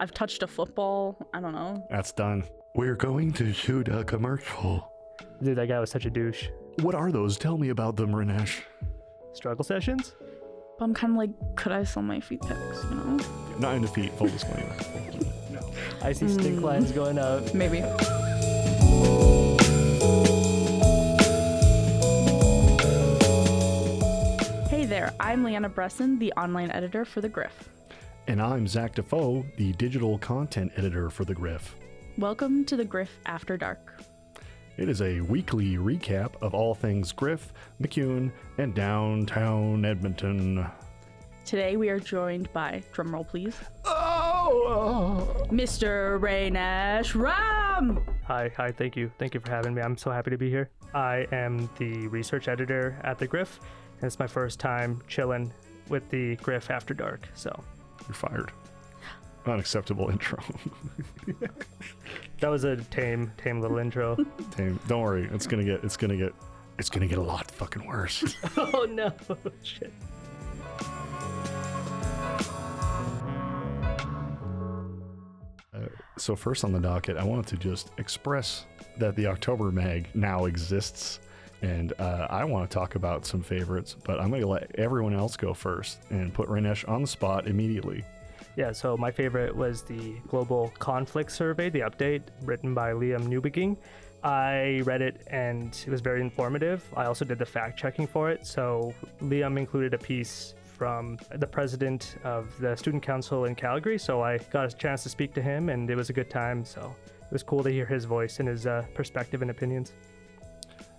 I've touched a football. I don't know. That's done. We're going to shoot a commercial. Dude, that guy was such a douche. What are those? Tell me about them, Raynesh. Struggle sessions? But I'm kind of like, could I sell my feet pics, you know? Not in defeat, full disclaimer. I see stink lines going out. Maybe. Hey there, I'm Leanna Bresson, the online editor for the Griff. And I'm Zach Defoe, the digital content editor for the Griff. Welcome to the Griff After Dark. It is a weekly recap of all things Griff, McEwen, and downtown Edmonton. Today we are joined by, drumroll please, Oh! Mr. Raynesh Ram! Hi, thank you. Thank you for having me. I'm so happy to be here. I am the research editor at the Griff, and it's my first time chilling with the Griff After Dark, so. You're fired. Unacceptable intro. That was a tame little intro. Tame. Don't worry, it's gonna get a lot fucking worse. Oh no, shit. So first on the docket, I wanted to just express that the October Mag now exists, and I want to talk about some favorites, but I'm going to let everyone else go first and put Raynesh on the spot immediately. Yeah, so my favorite was the Global Conflict Survey, the update written by Liam Newbegin. I read it and it was very informative. I also did the fact checking for it. So Liam included a piece from the president of the student council in Calgary. So I got a chance to speak to him and it was a good time. So it was cool to hear his voice and his perspective and opinions.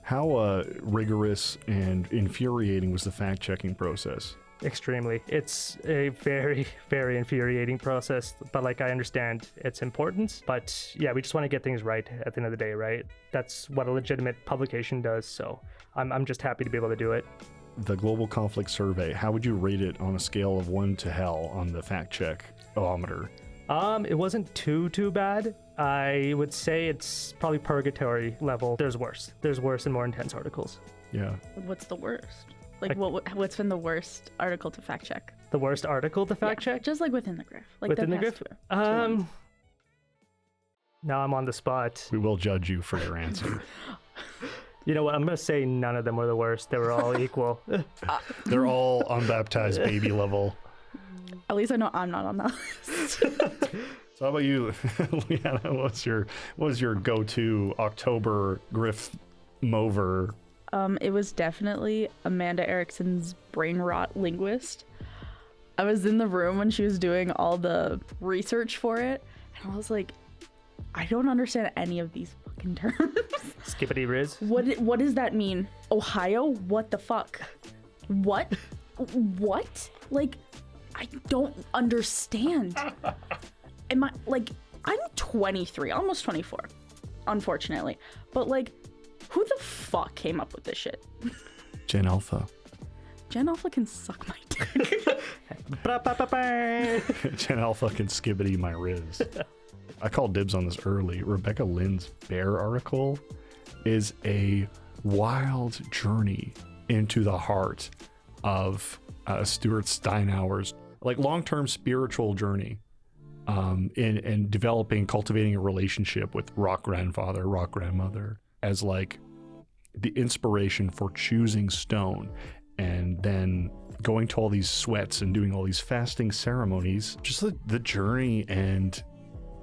How rigorous and infuriating was the fact checking process? Extremely. It's a very, very infuriating process, but like I understand its importance. But yeah, we just want to get things right at the end of the day, right? That's what a legitimate publication does. So I'm just happy to be able to do it. The Global Conflict Survey, how would you rate it on a scale of 1 to hell on the fact check-ometer? It wasn't too bad. I would say it's probably purgatory level. There's worse and more intense articles. Yeah. What's the worst? Like what's been the worst article to fact check? The worst article to fact check? Just like within the Griff. Like within the Griff? Two months. Now I'm on the spot. We will judge you for your answer. You know what? I'm going to say none of them were the worst. They were all equal. They're all unbaptized baby level. At least I know I'm not on that list. So how about you, Leanna? What was your go-to October Griff mover? It was definitely Amanda Erickson's Brain Rot Linguist. I was in the room when she was doing all the research for it, and I was like, I don't understand any of these fucking terms. Skippity Riz? What does that mean? Ohio? What the fuck? What? Like, I don't understand. I'm 23, almost 24, unfortunately. But like, who the fuck came up with this shit? Gen Alpha. Gen Alpha can suck my dick. Gen Alpha can skibbity my Riz. I called dibs on this early. Rebecca Lynn's Bear article is a wild journey into the heart of Stuart Steinhauer's like long-term spiritual journey in developing, cultivating a relationship with rock grandfather, rock grandmother as like the inspiration for choosing stone and then going to all these sweats and doing all these fasting ceremonies. Just the journey and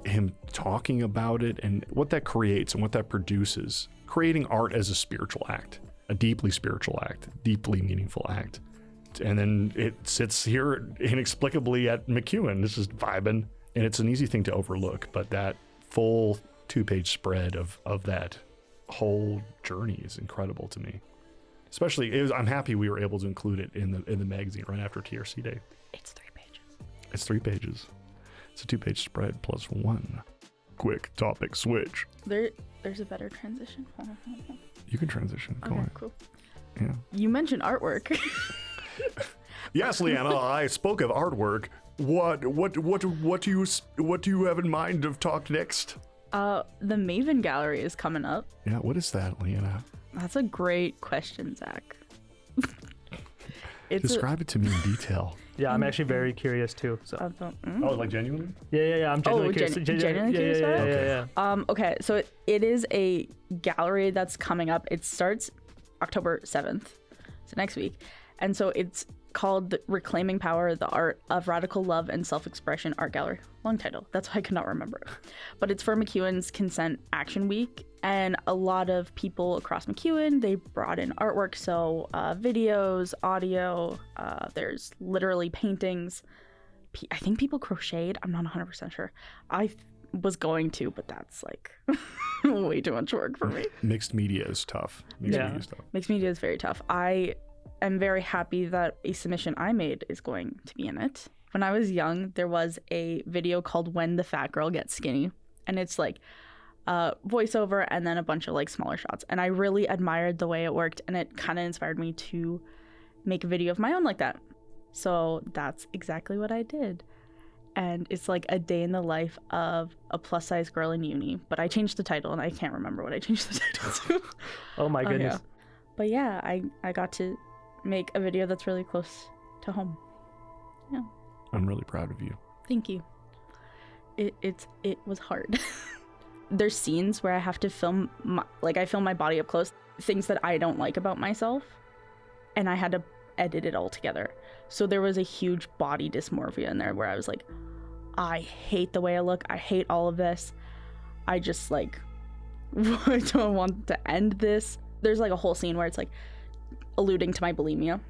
him talking about it and what that creates and what that produces. Creating art as a spiritual act, a deeply spiritual act, deeply meaningful act. And then it sits here inexplicably at McEwen. This is vibing, and it's an easy thing to overlook, but that full 2-page spread of that whole journey is incredible to me. Especially, I'm happy we were able to include it in the magazine right after TRC Day. It's 3 pages. It's 3 pages. It's a 2-page spread plus 1. Quick topic switch. There's a better transition. Hold on. You can transition. Go Okay, on. cool. Yeah. You mentioned artwork. Yes, Leanna, I spoke of artwork. What do you have in mind of talk next? The MAVEN gallery is coming up. Yeah, what is that, Leanna? That's a great question, Zach. It's Describe it to me in detail. Yeah, I'm actually very curious too. So. Oh, like genuinely? Yeah. I'm genuinely curious. Genuinely curious about it? Yeah. Okay, so it is a gallery that's coming up. It starts October 7th, so next week. And so it's called Reclaiming Power, the Art of Radical Love and Self-Expression Art Gallery. Long title. That's why I could not remember it. But it's for MacEwan's Consent Action Week. And a lot of people across MacEwan, they brought in artwork. So videos, audio, there's literally paintings. I think people crocheted. I'm not 100% sure. I was going to, but that's like way too much work for me. Mixed media is tough. Mixed media is very tough. I am very happy that a submission I made is going to be in it. When I was young, there was a video called When the Fat Girl Gets Skinny. And it's like voiceover and then a bunch of like smaller shots. And I really admired the way it worked. And it kind of inspired me to make a video of my own like that. So that's exactly what I did. And it's like a day in the life of a plus size girl in uni. But I changed the title and I can't remember what I changed the title to. Oh my goodness. Yeah. But yeah, I got to make a video that's really close to home. Yeah. I'm really proud of you. Thank you. It was hard. There's scenes where I have to film I film my body up close, things that I don't like about myself, and I had to edit it all together. So there was a huge body dysmorphia in there where I was like, I hate the way I look. I hate all of this. I just like I don't want to end this. There's like a whole scene where it's like alluding to my bulimia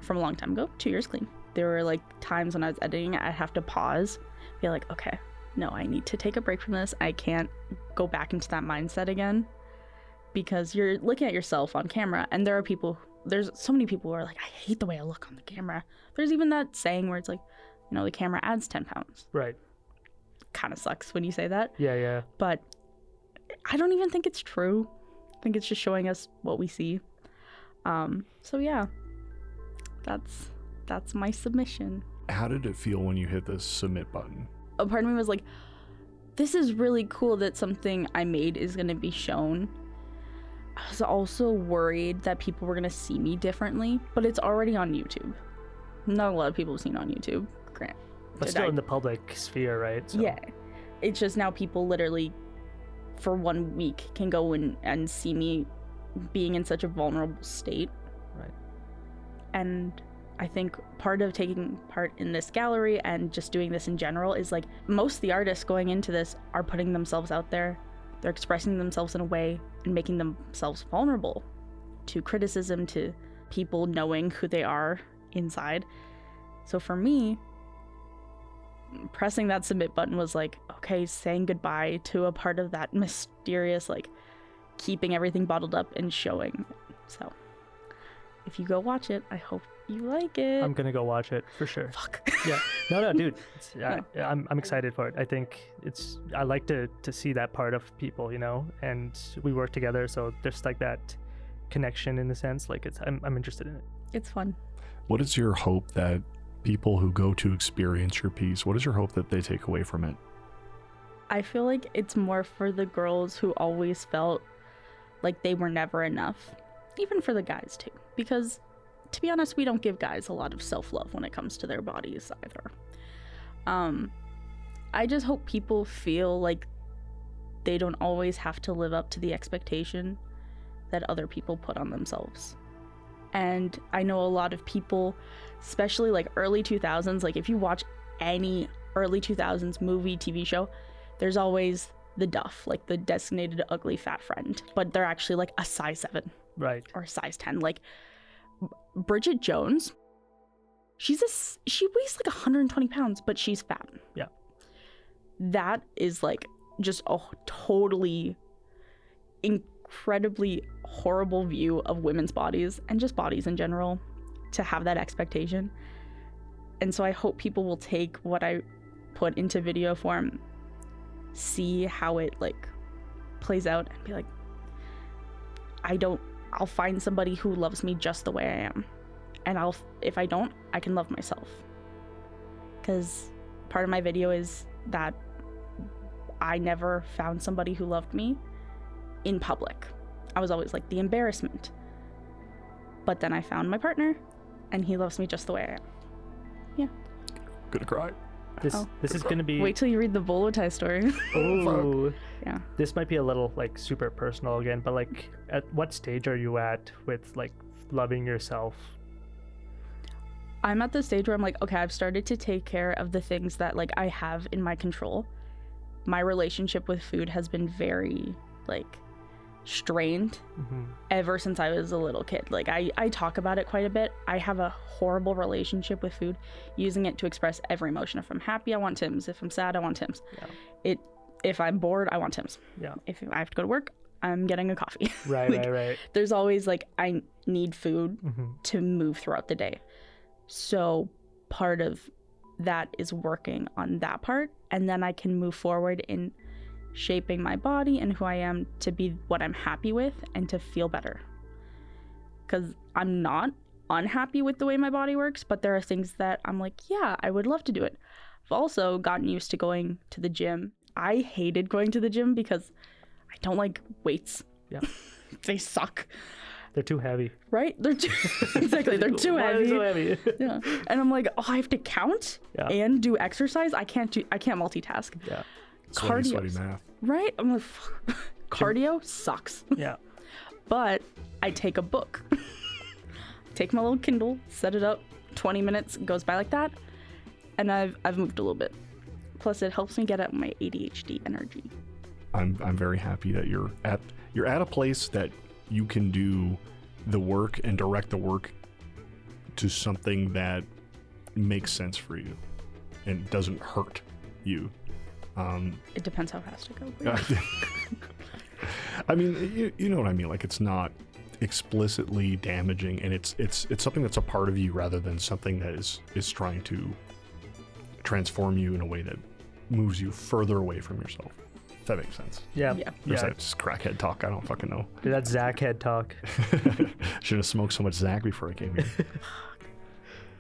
from a long time ago, 2 years clean. There were like times when I was editing it, I'd have to pause, be like, okay, no, I need to take a break from this. I can't go back into that mindset again, because you're looking at yourself on camera, and there's so many people who are like, I hate the way I look on the camera. There's even that saying where it's like, the camera adds 10 pounds. Right. Kind of sucks when you say that. Yeah. But I don't even think it's true. I think it's just showing us what we see. So yeah, that's my submission. How did it feel when you hit the submit button? A part of me was like, this is really cool that something I made is going to be shown. I was also worried that people were going to see me differently, but it's already on YouTube. Not a lot of people have seen it on YouTube, grant. But still in the public sphere, right? So. Yeah. It's just now people literally for 1 week can go in and see me being in such a vulnerable state. Right. And I think part of taking part in this gallery and just doing this in general is like, most of the artists going into this are putting themselves out there. They're expressing themselves in a way and making themselves vulnerable to criticism, to people knowing who they are inside. So for me, pressing that submit button was like, okay, saying goodbye to a part of that mysterious, like, keeping everything bottled up and showing. So if you go watch it, I hope you like it. I'm gonna go watch it for sure. Fuck. Yeah. No, dude. I'm excited for it. I think I like to see that part of people, and we work together, so there's like that connection in a sense. Like I'm interested in it. It's fun. What is your hope that people who go to experience your piece, what is your hope that they take away from it? I feel like it's more for the girls who always felt like they were never enough, even for the guys too, because to be honest, we don't give guys a lot of self-love when it comes to their bodies either. I just hope people feel like they don't always have to live up to the expectation that other people put on themselves. And I know a lot of people, especially like early 2000s, like if you watch any early 2000s movie, TV show, there's always the duff, like the designated ugly fat friend, but they're actually like a size 7. Right. Or a size 10. Like Bridget Jones, she weighs like 120 pounds, but she's fat. Yeah. That is like just a totally incredibly horrible view of women's bodies and just bodies in general, to have that expectation. And so I hope people will take what I put into video form, see how it like plays out, and be like, I'll find somebody who loves me just the way I am. And if I don't, I can love myself. Because part of my video is that I never found somebody who loved me in public. I was always like the embarrassment. But then I found my partner, and he loves me just the way I am. Yeah. Gonna cry. This is gonna be. Wait till you read the bolo tie story. Oh. Yeah. This might be a little like super personal again, but like, at what stage are you at with like loving yourself? I'm at the stage where I'm like, okay, I've started to take care of the things that like I have in my control. My relationship with food has been very like strained ever since I was a little kid. Like I talk about it quite a bit. I have a horrible relationship with food, using it to express every emotion. If I'm happy, I want Tim's. If I'm sad, I want Tim's. Yeah. If I'm bored, I want Tim's. Yeah. If I have to go to work, I'm getting a coffee. Right, like, right. There's always like, I need food to move throughout the day. So part of that is working on that part, and then I can move forward in shaping my body and who I am to be what I'm happy with and to feel better. Because I'm not unhappy with the way my body works, but there are things that I'm like, yeah, I would love to do it. I've also gotten used to going to the gym. I hated going to the gym because I don't like weights. Yeah. They suck. They're too heavy. Right? They're too exactly. They're too Why are heavy. they so heavy? Yeah. And I'm like, oh, I have to count and do exercise. I can't multitask. Yeah. Sweaty math. Right? I'm like, cardio sucks. Yeah. But I take a book. Take my little Kindle, set it up, 20 minutes goes by like that, and I've moved a little bit. Plus it helps me get at my ADHD energy. I'm very happy that you're at a place that you can do the work and direct the work to something that makes sense for you and doesn't hurt you. It depends how fast it goes. I mean, you know what I mean. Like, it's not explicitly damaging, and it's something that's a part of you rather than something that is trying to transform you in a way that moves you further away from yourself. If that makes sense. Yeah. Or is that just crackhead talk? I don't fucking know. Dude, that's Zach head talk. Should have smoked so much Zach before I came here.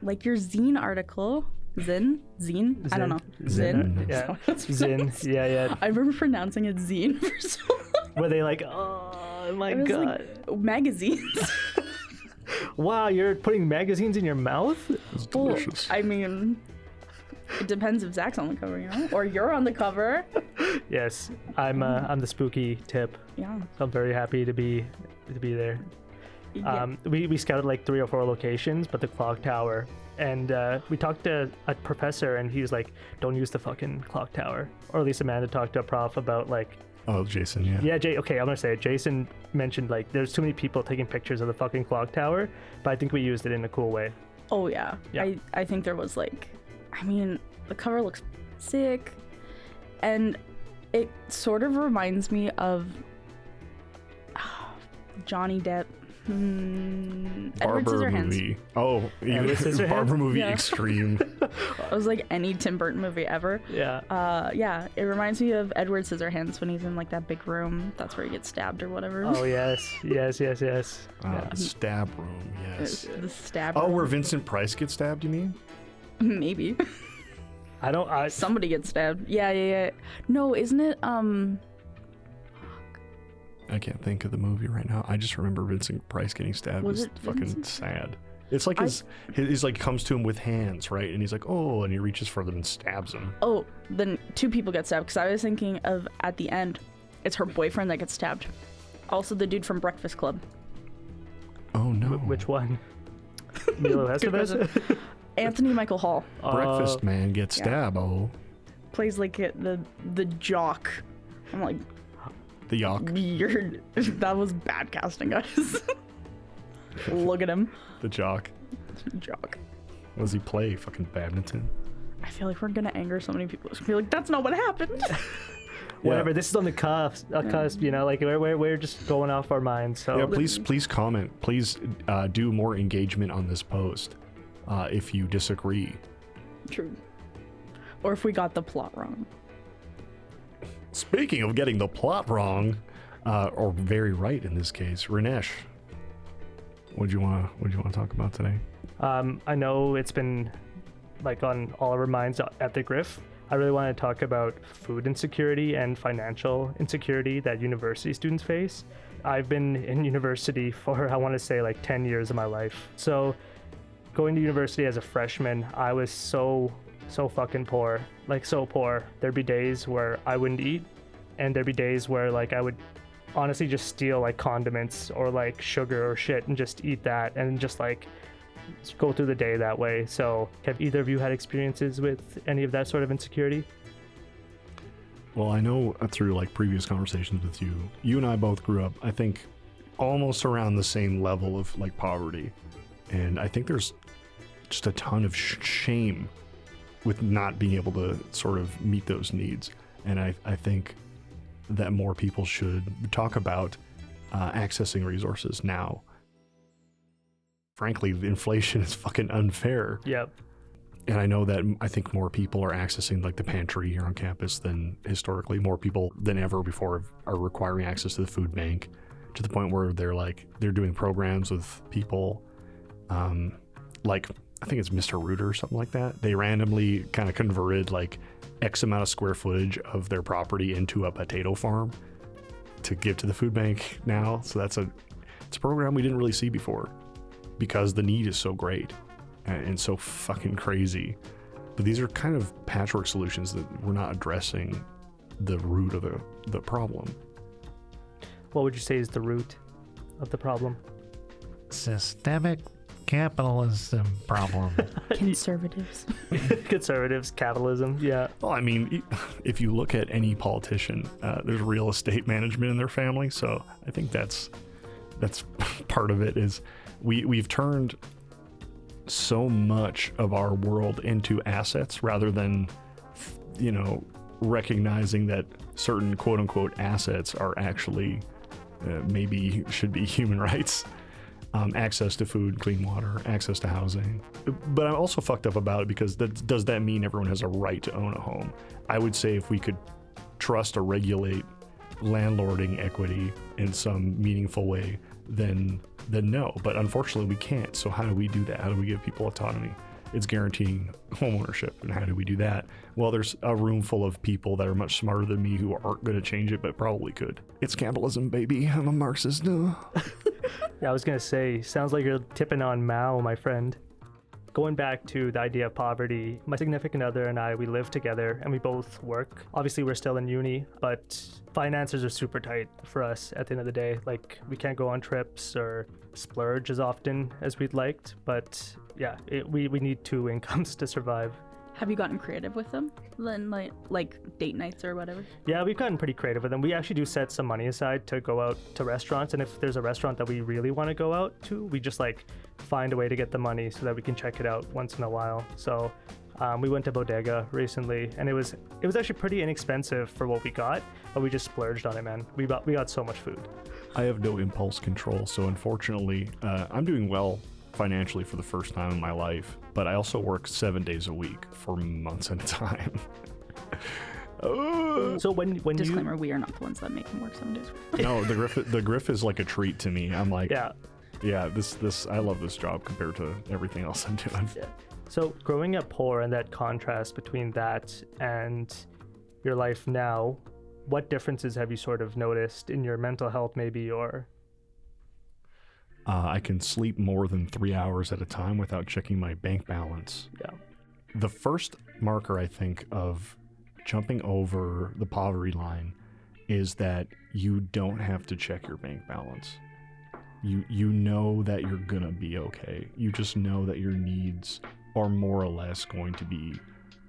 Like your zine article. Zine? I don't know. Zin. Yeah. Zin. Yeah. I remember pronouncing it zine for so long. Were they like, oh my It was god. like magazines. Wow, you're putting magazines in your mouth? It's delicious. Well, I mean, it depends if Zach's on the cover, you know? Or you're on the cover. Yes. I'm the spooky tip. Yeah. So I'm very happy to be there. Yeah. We scouted like 3 or 4 locations, but the clock tower. And we talked to a professor, and he was like, don't use the fucking clock tower. Or at least Amanda talked to a prof about like... Oh, Jason, yeah. Yeah, okay, I'm going to say it. Jason mentioned like there's too many people taking pictures of the fucking clock tower, but I think we used it in a cool way. Oh, yeah. Yeah. I think there was like... I mean, the cover looks sick. And it sort of reminds me of... Johnny Depp. Edward Barber Scissorhands. movie. Oh, Edward Scissorhands? Barber movie Yeah. extreme. It was like any Tim Burton movie ever. Yeah. Yeah, it reminds me of Edward Scissorhands when he's in like that big room. That's where he gets stabbed or whatever. Oh, yes. Yeah. The stab room, yes. The stab. Oh, room. where Vincent Price gets stabbed, you mean? Maybe. Somebody gets stabbed. Yeah. No, isn't it? I can't think of the movie right now. I just remember Vincent Price getting stabbed. Was It's it fucking Vincent? sad. It's like his like comes to him with hands, right? And he's like, oh, and he reaches for them and stabs him. Oh, then 2 people get stabbed because I was thinking of at the end, it's her boyfriend that gets stabbed. Also, the dude from Breakfast Club. Oh no. Which one? Milo Estevez? Anthony Michael Hall Breakfast man gets yeah. stabbed. Oh, plays like the jock. I'm like, the Yawk. that was bad casting, guys. Look at him. The jock. Jock. What does he play? Fucking badminton. I feel like we're gonna anger so many people. It's gonna be like, that's not what happened. Whatever. Yeah. This is on the cusp, you know, like we're just going off our minds. So Yeah, please comment. Please do more engagement on this post if you disagree. True. Or if we got the plot wrong. Speaking of getting the plot wrong, or very right in this case, Raynesh, what do you want to talk about today? I know it's been like on all of our minds at the Griff. I really want to talk about food insecurity and financial insecurity that university students face. I've been in university for, I want to say, like 10 years of my life. So going to university as a freshman, I was so fucking poor, like so poor. There'd be days where I wouldn't eat, and there'd be days where like I would honestly just steal like condiments or like sugar or shit and just eat that and just like go through the day that way. So have either of you had experiences with any of that sort of insecurity? Well, I know through like previous conversations with you, you and I both grew up, I think, almost around the same level of like poverty. And I think there's just a ton of shame with not being able to sort of meet those needs. And I think that more people should talk about accessing resources now. Frankly, the inflation is fucking unfair. Yep. And I know that I think more people are accessing like the pantry here on campus than historically. More people than ever before are requiring access to the food bank, to the point where they're doing programs with people like, I think it's Mr. Rooter or something like that. They randomly kind of converted like X amount of square footage of their property into a potato farm to give to the food bank now. So it's a program we didn't really see before because the need is so great and so fucking crazy. But these are kind of patchwork solutions that we're not addressing the root of the problem. What would you say is the root of the problem? Systemic capitalism problem. Conservatives. Conservatives, capitalism, yeah. Well, I mean, if you look at any politician, there's real estate management in their family. So I think that's part of it. Is we've turned so much of our world into assets rather than, recognizing that certain quote unquote assets are actually maybe should be human rights. Access to food, clean water, access to housing. But I'm also fucked up about it because does that mean everyone has a right to own a home? I would say if we could trust or regulate landlording equity in some meaningful way, then no. But unfortunately we can't. So how do we do that? How do we give people autonomy? It's guaranteeing homeownership. And how do we do that? Well, there's a room full of people that are much smarter than me who aren't going to change it, but probably could. It's capitalism, baby. I'm a Marxist. No. Yeah, I was going to say, sounds like you're tipping on Mao, my friend. Going back to the idea of poverty, my significant other and I, we live together and we both work. Obviously, we're still in uni, but finances are super tight for us at the end of the day. Like, we can't go on trips or splurge as often as we'd liked, but yeah, we need two incomes to survive. Have you gotten creative with them? Like date nights or whatever? Yeah, we've gotten pretty creative with them. We actually do set some money aside to go out to restaurants, and if there's a restaurant that we really want to go out to, we just like find a way to get the money so that we can check it out once in a while. So we went to Bodega recently, and it was actually pretty inexpensive for what we got, but we just splurged on it, man. We got so much food. I have no impulse control, so unfortunately, I'm doing well financially for the first time in my life, but I also work 7 days a week for months at a time. So when Disclaimer, we are not the ones that make him work 7 days. No, the Griff is like a treat to me. I'm like, yeah, this I love this job compared to everything else I'm doing. Yeah. So growing up poor and that contrast between that and your life now, what differences have you sort of noticed in your mental health maybe, or? I can sleep more than 3 hours at a time without checking my bank balance. Yeah. The first marker, I think, of jumping over the poverty line is that you don't have to check your bank balance. You know that you're gonna be okay. You just know that your needs are more or less going to be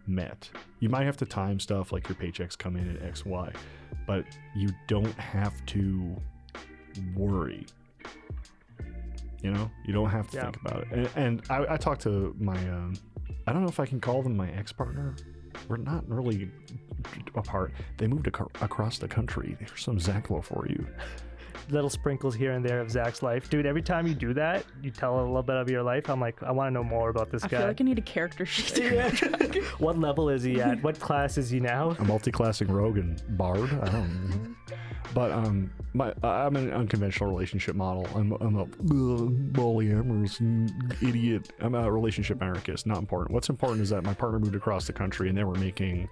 met. You might have to time stuff like your paychecks come in at X, Y, but you don't have to worry. You don't have to think about it. And I talked to my, I don't know if I can call them my ex-partner. We're not really apart. They moved across the country. There's some Zachlo for you. Little sprinkles here and there of Zach's life. Dude, every time you do that, you tell a little bit of your life. I'm like, I want to know more about this guy. I feel like I need a character sheet. What level is he at? What class is he now? A multi-classing rogue and bard. I don't know. But I'm an unconventional relationship model. I'm a polyamorous idiot. I'm a relationship anarchist. Not important. What's important is that my partner moved across the country and they were making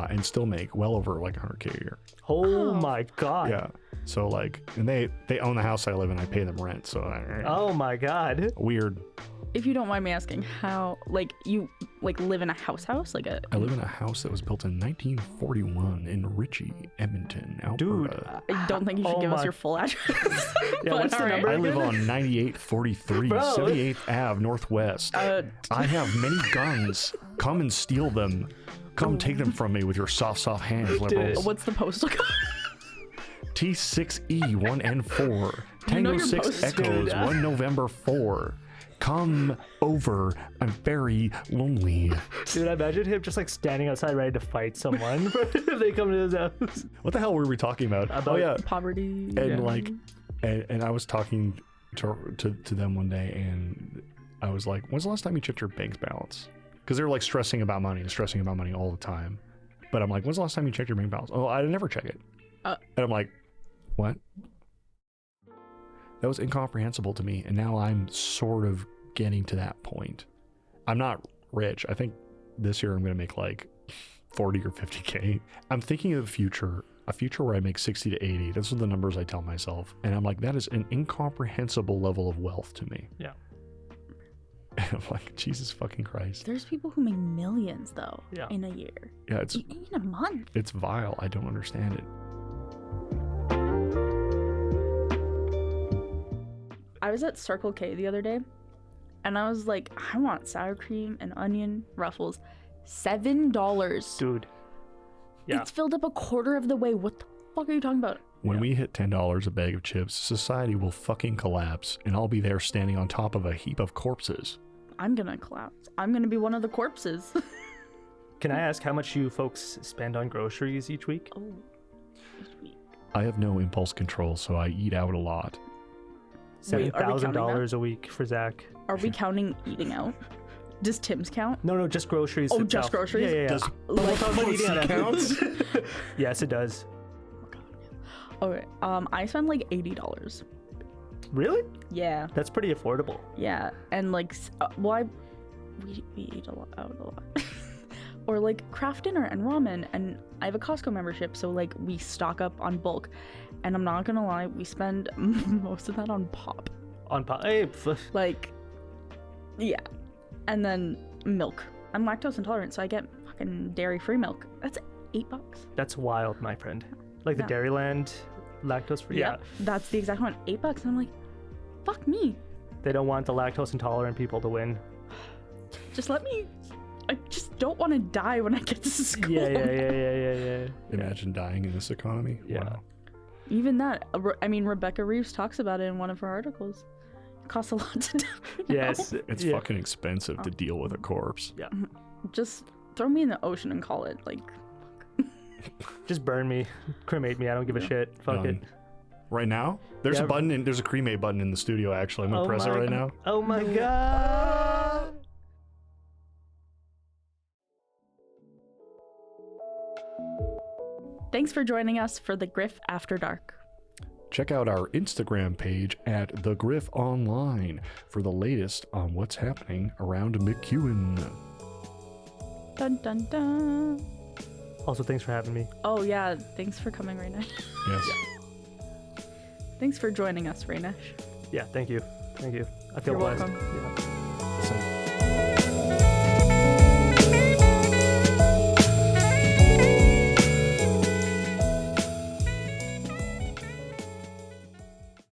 and still make well over like 100K a year. Oh my god. Yeah. So like, and they own the house I live in. I pay them rent. So Oh my god. weird. If you don't mind me asking, how like you like live in a house like a I live in a house that was built in 1941 in Ritchie, Edmonton, Dude. Alberta. I don't think you should Oh give us my- your full address. Yeah, But what's the alright. number? I live on 9843 Bro. 78th Ave Northwest. I have many guns. Come and steal them. Come take them from me with your soft hands, liberals. What's the postal code? T6E1N4. You know Tango your 6 post, Echoes, dude. 1 November 4. Come over. I'm very lonely. Dude, I imagine him just like standing outside ready to fight someone if they come to his house. What the hell were we talking about? Oh, yeah. Poverty. And yeah. like, and I was talking to them one day, and I was like, when's the last time you checked your bank balance? Because they're like stressing about money all the time. But I'm like, when's the last time you checked your bank balance? Oh, I never check it. And I'm like, what? That was incomprehensible to me. And now I'm sort of getting to that point. I'm not rich. I think this year I'm going to make like 40 or 50K. I'm thinking of a future where I make 60 to 80. Those are the numbers I tell myself. And I'm like, that is an incomprehensible level of wealth to me. Yeah. And I'm like, Jesus fucking Christ. There's people who make millions though Yeah. in a year. Yeah, it's In a month. it's vile. I don't understand it. I was at Circle K the other day and I was like, I want sour cream and onion ruffles. $7. Dude. Yeah. It's filled up a quarter of the way. What the fuck are you talking about? When we hit $10 a bag of chips, society will fucking collapse, and I'll be there standing on top of a heap of corpses. I'm gonna collapse. I'm gonna be one of the corpses. Can I ask how much you folks spend on groceries each week? Oh, this week. I have no impulse control, so I eat out a lot. Wait, are we counting $7,000 a week for Zach. Are we counting eating out? Does Tim's count? No, just groceries. Oh, itself. just groceries? Yeah. Does Like, eating out. counts? Yes, it does. okay. I spend like $80. Really? Yeah, That's pretty affordable. yeah, and like, we eat a lot out a lot. Or like craft dinner and ramen, and I have a Costco membership, so like we stock up on bulk. And I'm not gonna lie, we spend most of that on pop. Hey, Like, yeah. And then milk. I'm lactose intolerant, so I get fucking dairy-free milk. That's $8. that's wild, my friend. Like the Yeah. Dairyland lactose free. Yeah. Yep, that's the exact one. $8, and I'm like, fuck me. They don't want the lactose intolerant people to win. Just let me. I just don't want to die when I get to school. Yeah. Imagine dying in this economy. Yeah. Wow. Even that. I mean, Rebecca Reeves talks about it in one of her articles. It costs a lot to die. Yes. It's yeah. fucking expensive to deal with a corpse. Just throw me in the ocean and call it. Like, Just burn me, cremate me. I don't give a shit. Fuck Done. it. Right now? There's Yeah. a button there's a cremate button in the studio actually. I'm gonna press it right now. Oh my god. thanks for joining us for the Griff After Dark. Check out our Instagram page at The Griff Online for the latest on what's happening around McEwen. Dun dun dun. Also, thanks for having me. Oh yeah, thanks for coming, Raynesh. Yes. Thanks for joining us, Raynesh. Yeah, thank you. I feel You're blessed. welcome. Yeah. So